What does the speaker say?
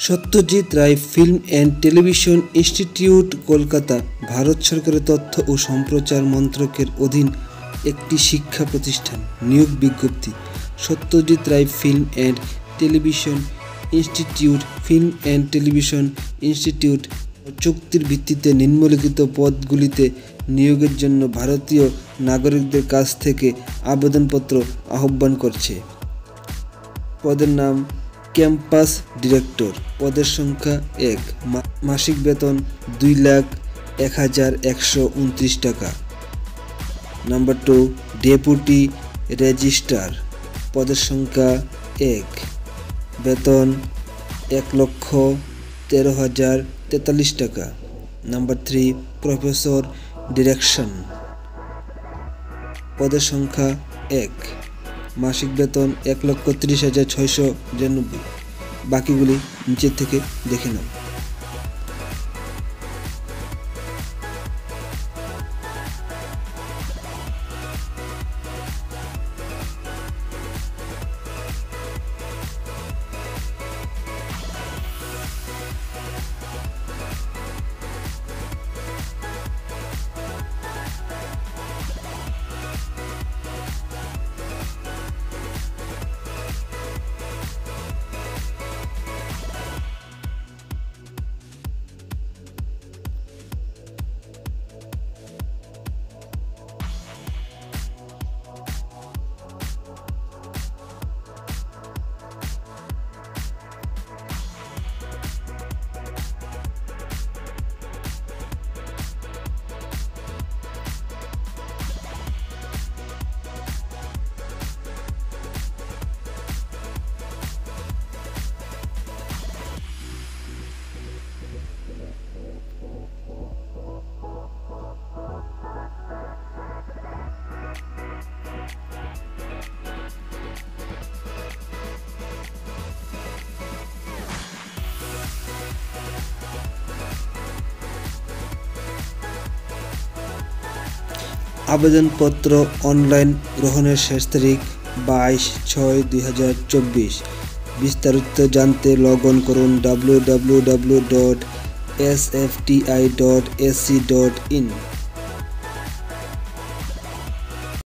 Satyajit Ray film and television institute Kolkata Bharat সরকারের তথ্য ও সম্প্রচার মন্ত্রকের অধীন একটি শিক্ষা প্রতিষ্ঠান। নিয়োগ বিজ্ঞপ্তি। Satyajit Ray film and television institute চুক্তির ভিত্তিতে নিম্নলিখিত পদগুলিতে নিয়োগের জন্য ভারতীয় নাগরিকদের কাছ থেকে আবেদনপত্র আহ্বান করছে। পদের নাম ক্যাম্পাস ডিরেক্টর। পদের সংখ্যা 1। মাসিক বেতন 2,01,129 টাকা। Number 2 deputy registrar. পদের সংখ্যা 1। বেতন 1,13,043 টাকা। Number 3 professor direction. পদের সংখ্যা 1। মাসিক বেতন 1,30,699। বাকিগুলি নিচের থেকে দেখে নাও। আবেদনপত্র অনলাইন গ্রহণের শেষ তারিখ 22/6/2024। বিস্তারিত জানতে লগ অন করুন www.sfti.ac.in।